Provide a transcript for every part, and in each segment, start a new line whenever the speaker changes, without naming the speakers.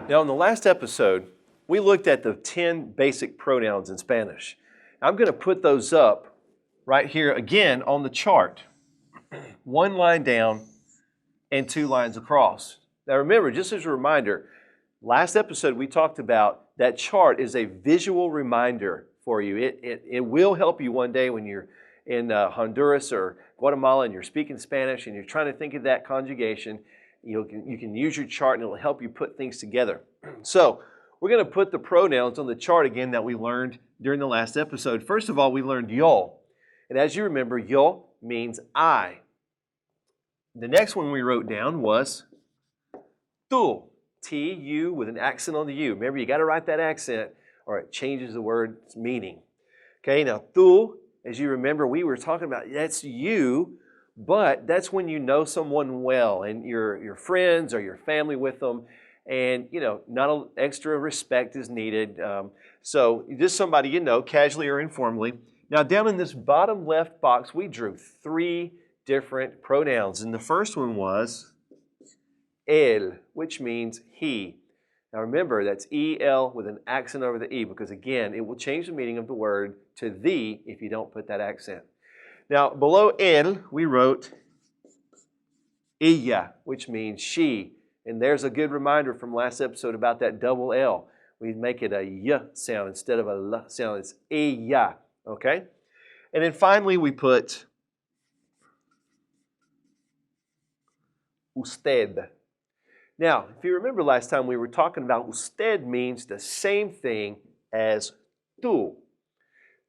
Now, in the last episode, we looked at the 10 basic pronouns in Spanish. I'm going to put those up right here again on the chart. One line down and 2 lines across. Now remember, just as a reminder, last episode we talked about that chart is a visual reminder for you. It will help you one day when you're in Honduras or Guatemala and you're speaking Spanish and you're trying to think of that conjugation. You can use your chart and it will help you put things together. So we're going to put the pronouns on the chart again that we learned during the last episode. First of all, we learned yo. And as you remember, yo means I. The next one we wrote down was tú. T-U with an accent on the U. Remember, you got to write that accent or it changes the word's meaning. Okay, now tú, as you remember, we were talking about that's you, but that's when you know someone well and your friends or your family with them, and not an extra respect is needed. So just somebody you know, casually or informally. Now down in this bottom left box, we drew 3 different pronouns, and the first one was él, which means he. Now remember, that's E-L with an accent over the E, because again, it will change the meaning of the word to thee if you don't put that accent. Now below él, we wrote ella, which means she. And there's a good reminder from last episode about that double L. We make it a y sound instead of a l sound. It's ella, okay? And then finally we put usted. Now, if you remember last time we were talking about usted means the same thing as tú.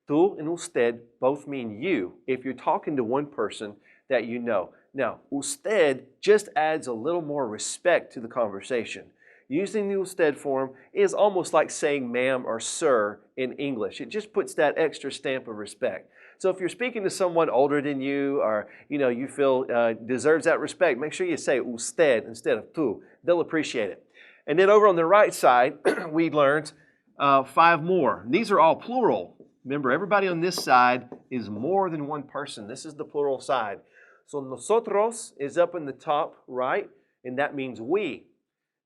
Tú and usted both mean you if you're talking to one person that you know. Now, usted just adds a little more respect to the conversation. Using the usted form is almost like saying ma'am or sir in English. It just puts that extra stamp of respect. So if you're speaking to someone older than you or you feel deserves that respect, make sure you say usted instead of tú. They'll appreciate it. And then over on the right side, we learned 5 more. These are all plural. Remember, everybody on this side is more than one person. This is the plural side. So nosotros is up in the top right, and that means we.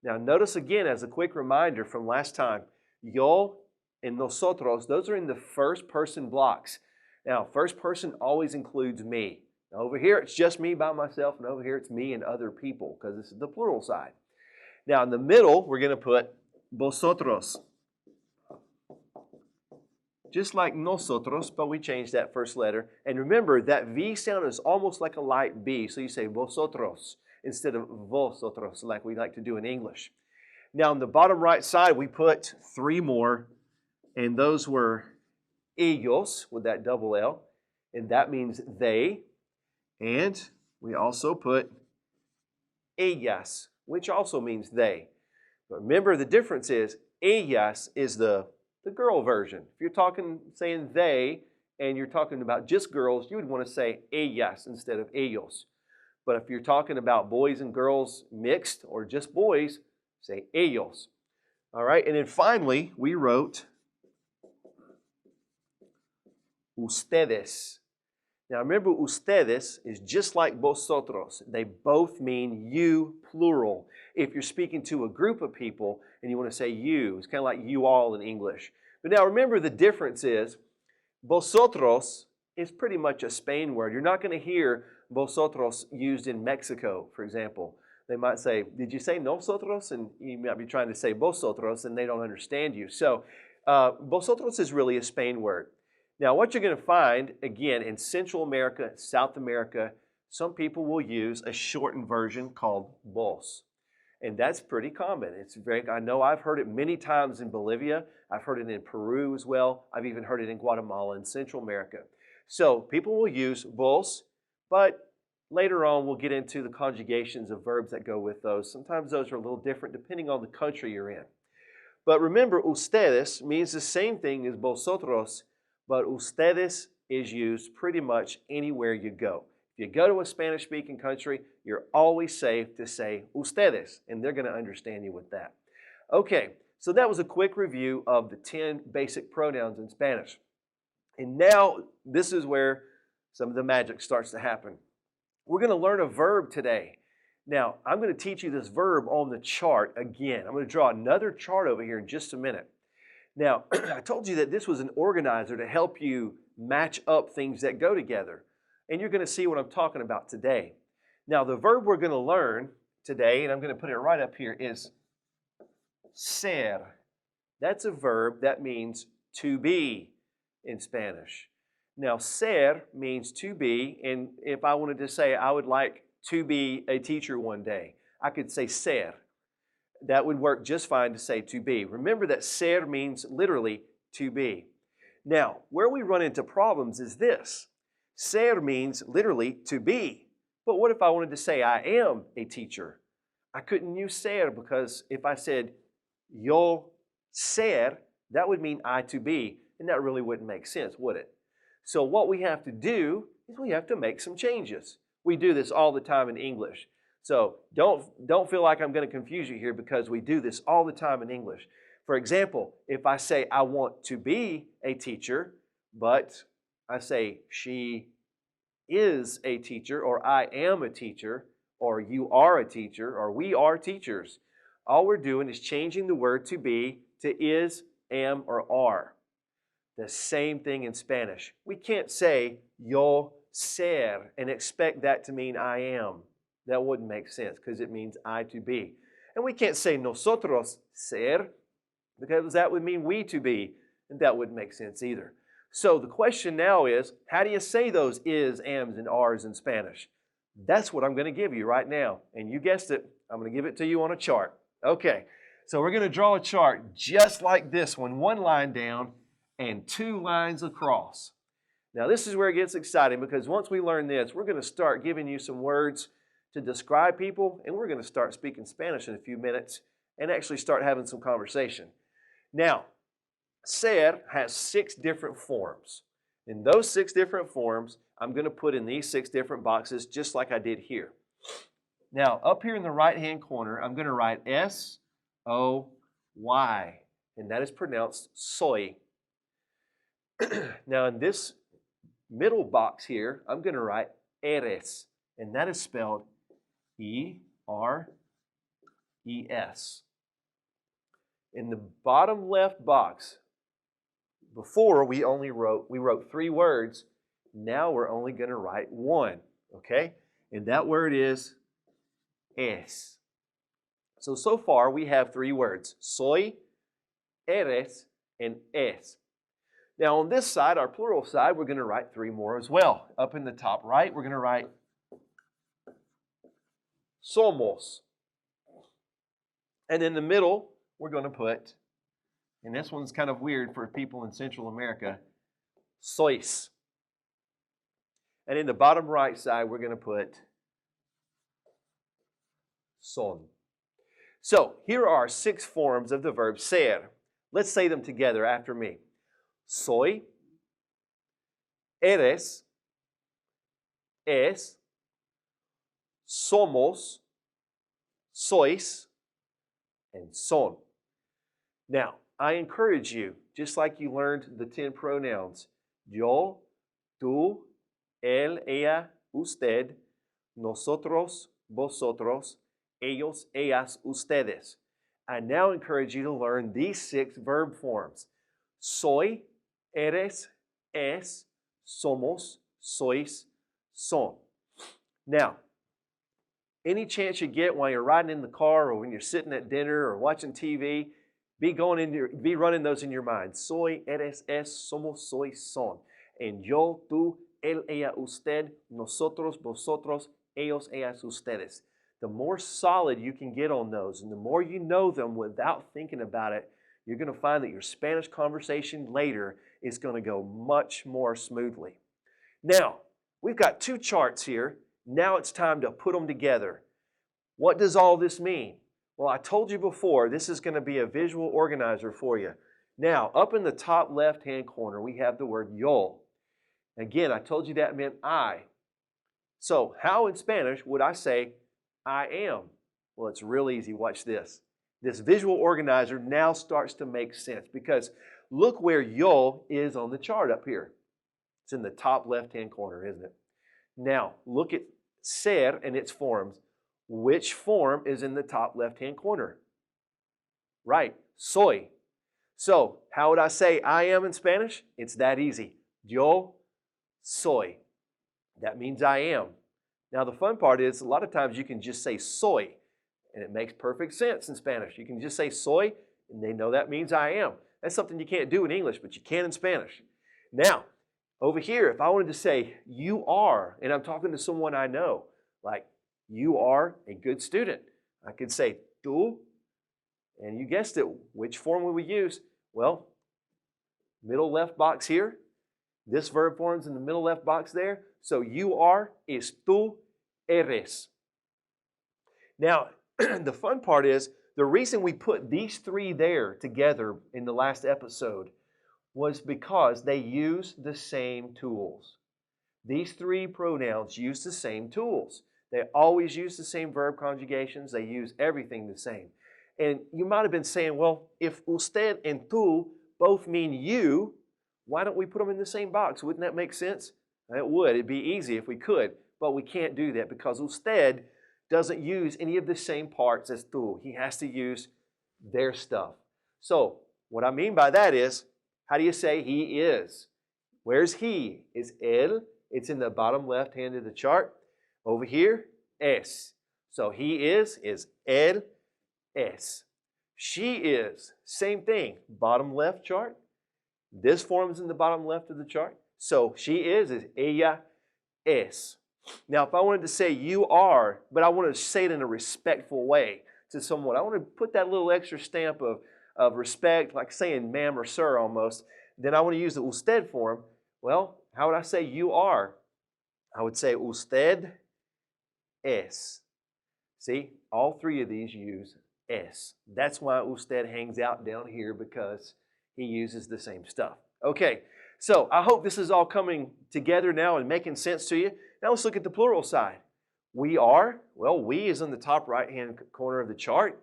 Now notice again, as a quick reminder from last time, yo and nosotros, those are in the first person blocks. Now, first person always includes me. Now, over here, it's just me by myself, and over here, it's me and other people, because this is the plural side. Now, in the middle, we're going to put vosotros. Just like nosotros, but we changed that first letter. And remember, that V sound is almost like a light B, so you say vosotros instead of vosotros, like we like to do in English. Now, on the bottom right side, we put 3 more, and those were ellos with that double L, and that means they. And we also put ellas, which also means they. But remember, the difference is ellas is the girl version. If you're saying they, and you're talking about just girls, you would want to say ellas instead of ellos. But if you're talking about boys and girls mixed or just boys, say ellos. All right, and then finally, we wrote ustedes. Now remember, ustedes is just like vosotros. They both mean you, plural. If you're speaking to a group of people and you want to say you, it's kind of like you all in English. But now remember, the difference is vosotros is pretty much a Spain word. You're not going to hear vosotros used in Mexico, for example. They might say, did you say nosotros? And you might be trying to say vosotros and they don't understand you. So vosotros is really a Spain word. Now, what you're going to find, again, in Central America, South America, some people will use a shortened version called vos. And that's pretty common. I know I've heard it many times in Bolivia. I've heard it in Peru as well. I've even heard it in Guatemala and Central America. So people will use vos, but later on we'll get into the conjugations of verbs that go with those. Sometimes those are a little different depending on the country you're in. But remember, ustedes means the same thing as vosotros, but ustedes is used pretty much anywhere you go. If you go to a Spanish-speaking country, you're always safe to say ustedes, and they're going to understand you with that. Okay, so that was a quick review of the 10 basic pronouns in Spanish. And now this is where some of the magic starts to happen. We're going to learn a verb today. Now, I'm going to teach you this verb on the chart again. I'm going to draw another chart over here in just a minute. Now, I told you that this was an organizer to help you match up things that go together. And you're going to see what I'm talking about today. Now, the verb we're going to learn today, and I'm going to put it right up here, is ser. That's a verb that means to be in Spanish. Now, ser means to be, and if I wanted to say I would like to be a teacher one day, I could say ser. That would work just fine to say to be. Remember that ser means literally to be. Now, where we run into problems is this. Ser means literally to be. But what if I wanted to say I am a teacher? I couldn't use ser because if I said yo ser, that would mean I to be, and that really wouldn't make sense, would it? So what we have to do is we have to make some changes. We do this all the time in English. So don't feel like I'm going to confuse you here because we do this all the time in English. For example, if I say I want to be a teacher, but I say she is a teacher, or I am a teacher, or you are a teacher, or we are teachers, all we're doing is changing the word to be to is, am, or are. The same thing in Spanish. We can't say yo ser and expect that to mean I am. That wouldn't make sense because it means I to be. And we can't say nosotros ser because that would mean we to be, and that wouldn't make sense either. So the question now is, how do you say those is, ams, and ares in Spanish? That's what I'm going to give you right now. And you guessed it, I'm going to give it to you on a chart. Okay, so we're going to draw a chart just like this one line down and 2 lines across. Now this is where it gets exciting because once we learn this, we're going to start giving you some words to describe people, and we're going to start speaking Spanish in a few minutes and actually start having some conversation. Now, ser has 6 different forms. In those 6 different forms, I'm going to put in these 6 different boxes just like I did here. Now, up here in the right-hand corner, I'm going to write S-O-Y, and that is pronounced soy. Now, in this middle box here, I'm going to write eres, and that is spelled E-R-E-S. In the bottom left box, before we wrote 3 words. Now we're only going to write 1, okay? And that word is es. So far we have 3 words: soy, eres, and es. Now on this side, our plural side, we're going to write 3 more as well. Up in the top right, we're going to write somos. And in the middle, we're going to put, and this one's kind of weird for people in Central America, sois. And in the bottom right side, we're going to put son. So here are 6 forms of the verb ser. Let's say them together after me. Soy, eres, es, somos, sois, and son. Now, I encourage you, just like you learned the 10 pronouns, yo, tú, él, ella, usted, nosotros, vosotros, ellos, ellas, ustedes. I now encourage you to learn these 6 verb forms: soy, eres, es, somos, sois, son. Now, any chance you get while you're riding in the car or when you're sitting at dinner or watching TV, be running those in your mind. Soy, eres, es, somos, sois, son. And yo, tú, él, ella, usted, nosotros, vosotros, ellos, ellas, ustedes. The more solid you can get on those and the more you know them without thinking about it, you're going to find that your Spanish conversation later is going to go much more smoothly. Now, we've got 2 charts here. Now it's time to put them together. What does all this mean? Well, I told you before, this is going to be a visual organizer for you. Now, up in the top left-hand corner, we have the word yo. Again, I told you that meant I. So, how in Spanish would I say I am? Well, it's real easy. Watch this. This visual organizer now starts to make sense because look where yo is on the chart up here. It's in the top left-hand corner, isn't it? Now, look at ser and its forms. Which form is in the top left-hand corner? Right, soy. So, how would I say I am in Spanish? It's that easy. Yo soy. That means I am. Now, the fun part is a lot of times you can just say soy, and it makes perfect sense in Spanish. You can just say soy, and they know that means I am. That's something you can't do in English, but you can in Spanish. Now, over here, if I wanted to say you are, and I'm talking to someone I know, like you are a good student, I could say tú, and you guessed it, which form would we use? Well, middle left box here. This verb form's in the middle left box there. So you are is tú eres. Now, the fun part is the reason we put these three there together in the last episode was because they use the same tools. These three pronouns use the same tools. They always use the same verb conjugations. They use everything the same. And you might have been saying, well, if usted and tú both mean you, why don't we put them in the same box? Wouldn't that make sense? It would. It'd be easy if we could. But we can't do that because usted doesn't use any of the same parts as tú. He has to use their stuff. So what I mean by that is, how do you say he is? Where's he? Is él. It's in the bottom left hand of the chart. Over here, es. So he is él es. She is, same thing, bottom left chart. This form is in the bottom left of the chart. So she is ella es. Now, if I wanted to say you are, but I want to say it in a respectful way to someone, I want to put that little extra stamp of respect, like saying ma'am or sir almost, then I want to use the usted form. Well, how would I say you are? I would say usted es. See, all three of these use es. That's why usted hangs out down here, because he uses the same stuff. Okay, so I hope this is all coming together now and making sense to you. Now let's look at the plural side. We are, well, we is in the top right-hand corner of the chart.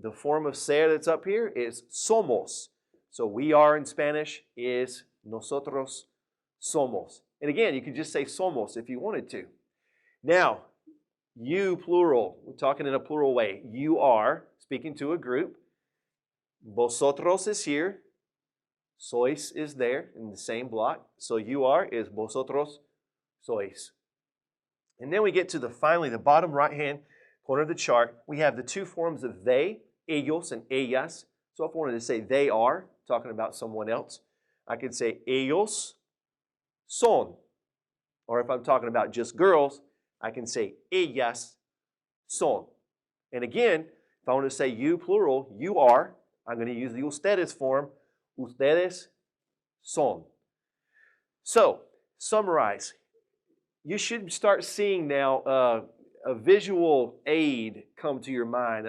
The form of ser that's up here is somos. So we are in Spanish is nosotros somos. And again, you could just say somos if you wanted to. Now, you plural, we're talking in a plural way. You are, speaking to a group. Vosotros is here. Sois is there in the same block. So you are is vosotros sois. And then we get to finally the bottom right-hand corner of the chart. We have the two forms of they, ellos and ellas. So if I wanted to say they are, talking about someone else, I could say ellos son. Or if I'm talking about just girls, I can say ellas son. And again, if I want to say you plural, you are, I'm going to use the ustedes form, ustedes son. So, summarize. You should start seeing now a visual aid come to your mind,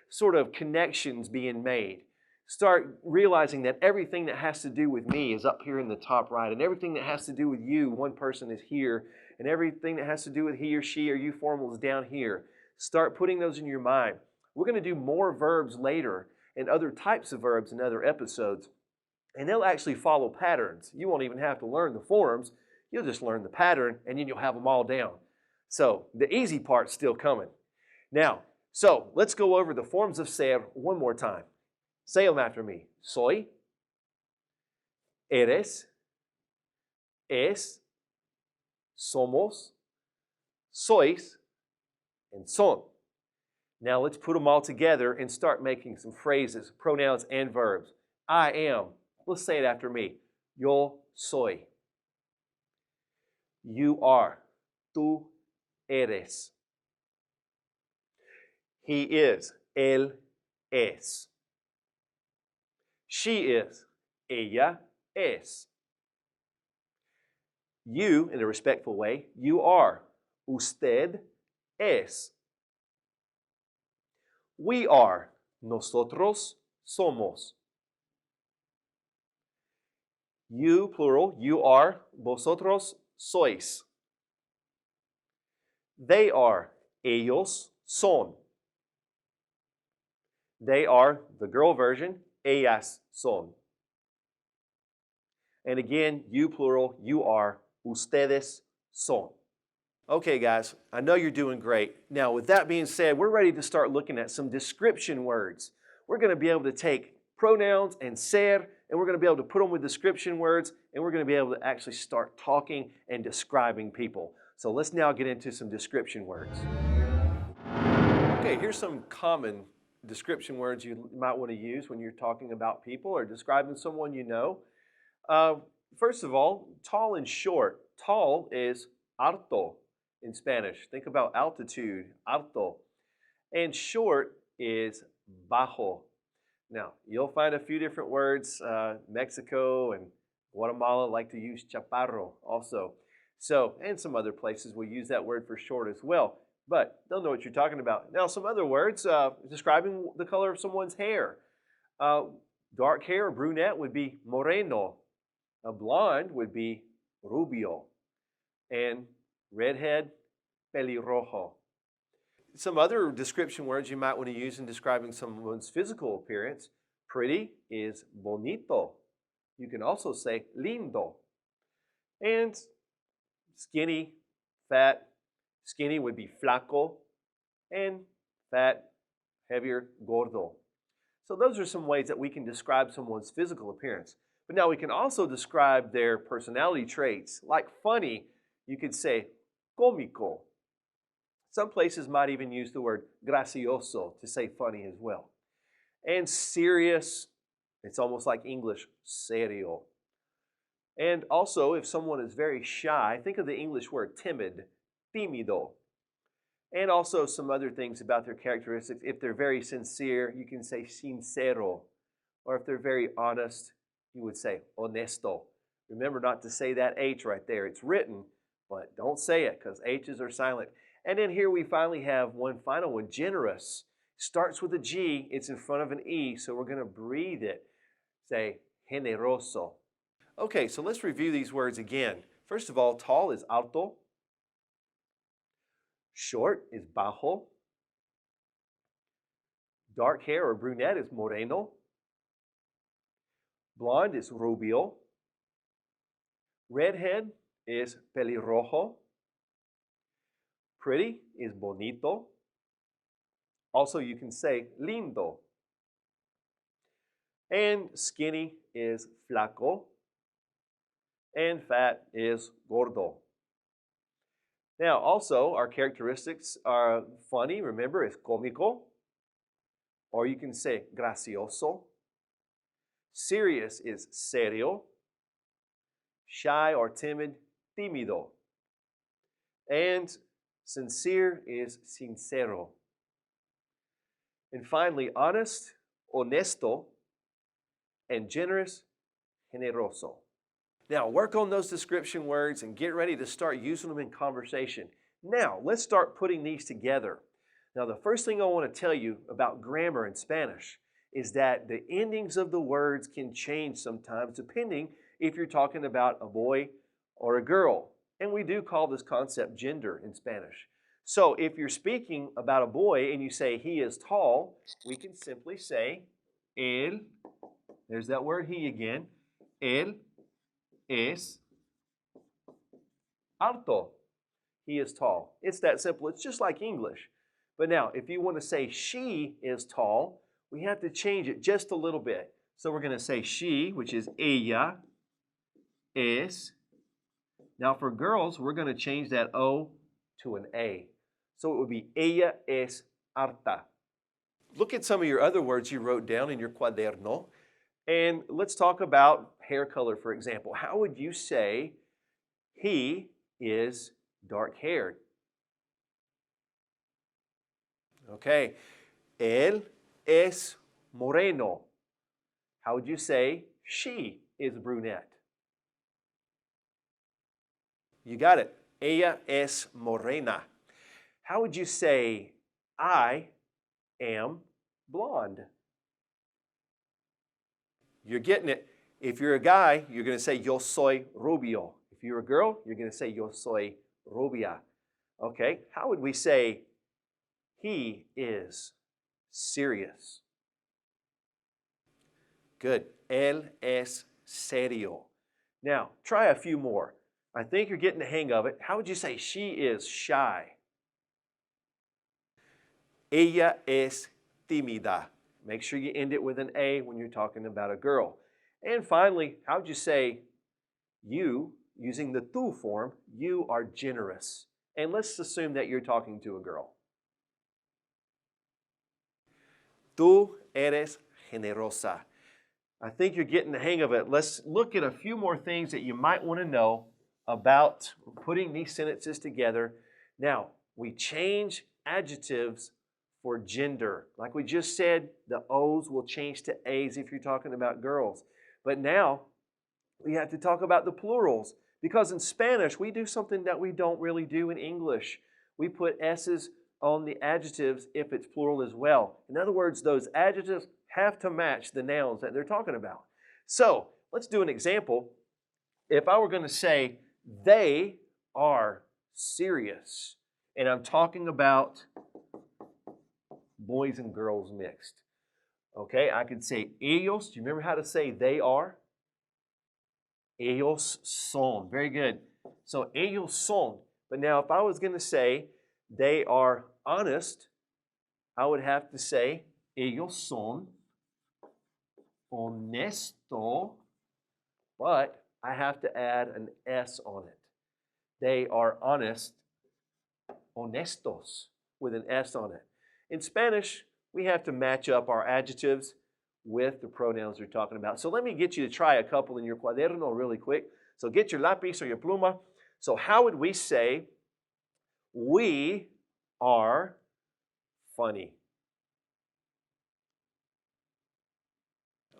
sort of connections being made. Start realizing that everything that has to do with me is up here in the top right, and everything that has to do with you, one person is here, and everything that has to do with he or she or you formal is down here. Start putting those in your mind. We're going to do more verbs later and other types of verbs in other episodes, and they'll actually follow patterns. You won't even have to learn the forms. You'll just learn the pattern, and then you'll have them all down. So the easy part's still coming. Now, so let's go over the forms of ser one more time. Say them after me. Soy, eres, es, somos, sois, and son. Now let's put them all together and start making some phrases, pronouns and verbs. I am. Let's say it after me. Yo soy. You are. Tú eres. He is. Él es. She is. Ella es. You, in a respectful way, you are. Usted es. We are. Nosotros somos. You, plural, you are. Vosotros sois. They are. Ellos son. They are, the girl version, ellas son. And again, you plural, you are. Ustedes son. Okay, guys, I know you're doing great. Now, with that being said, we're ready to start looking at some description words. We're going to be able to take pronouns and ser, and we're going to be able to put them with description words, and we're going to be able to actually start talking and describing people. So let's now get into some description words. Okay, here's some common description words you might want to use when you're talking about people or describing someone you know. First of all, tall and short. Tall is alto in Spanish. Think about altitude, alto. And short is bajo. Now, you'll find a few different words. Mexico and Guatemala like to use chaparro also. So, and some other places will use that word for short as well. But they'll know what you're talking about. Now, some other words describing the color of someone's hair. Dark hair or brunette would be moreno. A blonde would be rubio. And redhead, pelirrojo. Some other description words you might want to use in describing someone's physical appearance. Pretty is bonito. You can also say lindo. And skinny, fat. Skinny would be flaco. And fat, heavier, gordo. So those are some ways that we can describe someone's physical appearance. But now we can also describe their personality traits. Like funny, you could say cómico. Some places might even use the word gracioso to say funny as well. And serious, it's almost like English, serio. And also, if someone is very shy, think of the English word timid, tímido. And also some other things about their characteristics. If they're very sincere, you can say sincero. Or if they're very honest, you would say honesto. Remember not to say that H right there. It's written, but don't say it because H's are silent. And then here we finally have one final one, generous. Starts with a G, it's in front of an E, so we're going to breathe it. Say generoso. Okay, so let's review these words again. First of all, tall is alto. Short is bajo. Dark hair or brunette is moreno. Blonde is rubio. Redhead is pelirrojo. Pretty is bonito. Also, you can say lindo. And skinny is flaco. And fat is gordo. Now, also, our characteristics are funny, remember, is cómico. Or you can say gracioso. Serious is serio. Shy or timid, tímido. And sincere is sincero. And finally, honest, honesto. And generous, generoso. Now, work on those description words and get ready to start using them in conversation. Now, let's start putting these together. Now, the first thing I want to tell you about grammar in Spanish is that the endings of the words can change sometimes depending if you're talking about a boy or a girl. And we do call this concept gender in Spanish. So if you're speaking about a boy and you say he is tall, we can simply say él, there's that word he again, él es alto. He is tall. It's that simple. It's just like English. But now, if you want to say she is tall, we have to change it just a little bit. So we're going to say she, which is ella, es. Now for girls, we're going to change that O to an A. So it would be ella es alta. Look at some of your other words you wrote down in your cuaderno. And let's talk about hair color, for example. How would you say he is dark-haired? Okay. Él es moreno. How would you say she is brunette? You got it. Ella es morena. How would you say I am blonde? You're getting it. If you're a guy, you're going to say yo soy rubio. If you're a girl, you're going to say yo soy rubia. Okay, how would we say he is serious? Good. Él es serio. Now, try a few more. I think you're getting the hang of it. How would you say she is shy? Ella es tímida. Make sure you end it with an A when you're talking about a girl. And finally, how would you say you, using the tú form, you are generous? And let's assume that you're talking to a girl. Tú eres generosa. I think you're getting the hang of it. Let's look at a few more things that you might want to know about putting these sentences together. Now, we change adjectives for gender. Like we just said, the O's will change to A's if you're talking about girls. But now, we have to talk about the plurals because in Spanish, we do something that we don't really do in English. We put S's on the adjectives if it's plural as well. In other words, those adjectives have to match the nouns that they're talking about. So, let's do an example. If I were going to say, they are serious, and I'm talking about boys and girls mixed. Okay, I could say ellos. Do you remember how to say they are? Ellos son. Very good. So ellos son. But now if I was going to say they are honest, I would have to say ellos son honesto, but I have to add an S on it. They are honest, honestos, with an S on it. In Spanish, we have to match up our adjectives with the pronouns we're talking about. So let me get you to try a couple in your cuaderno really quick. So get your lápiz or your pluma. So how would we say, we are funny?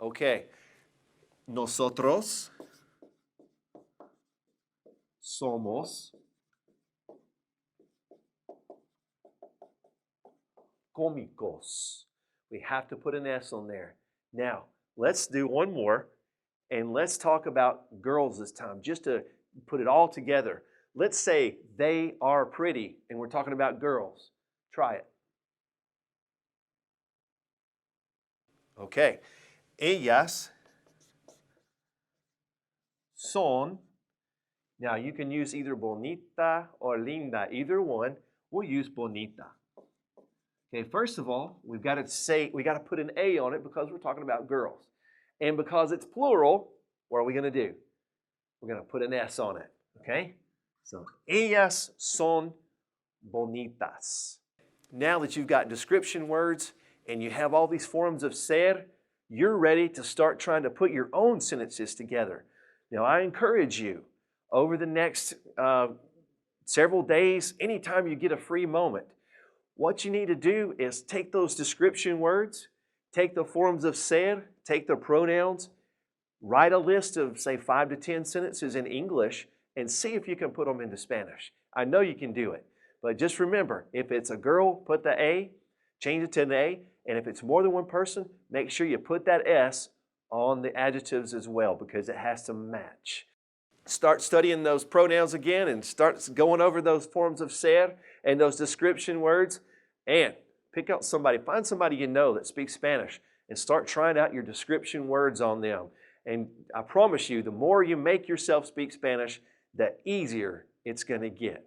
Okay. Nosotros somos cómicos. We have to put an S on there. Now, let's do one more, and let's talk about girls this time, just to put it all together. Let's say they are pretty, and we're talking about girls. Try it. Okay. Ellas son. Now, you can use either bonita or linda, either one. We'll use bonita. Okay, first of all, we got to put an A on it because we're talking about girls. And because it's plural, what are we going to do? We're going to put an S on it, okay? So, ellas son bonitas. Now that you've got description words and you have all these forms of ser, you're ready to start trying to put your own sentences together. Now, I encourage you, over the next several days, anytime you get a free moment, what you need to do is take those description words, take the forms of ser, take the pronouns, write a list of, say, 5 to 10 sentences in English, and see if you can put them into Spanish. I know you can do it, but just remember, if it's a girl, put the A, change it to an A, and if it's more than one person, make sure you put that S on the adjectives as well because it has to match. Start studying those pronouns again and start going over those forms of ser and those description words, and pick out somebody, find somebody you know that speaks Spanish and start trying out your description words on them. And I promise you, the more you make yourself speak Spanish, the easier it's going to get.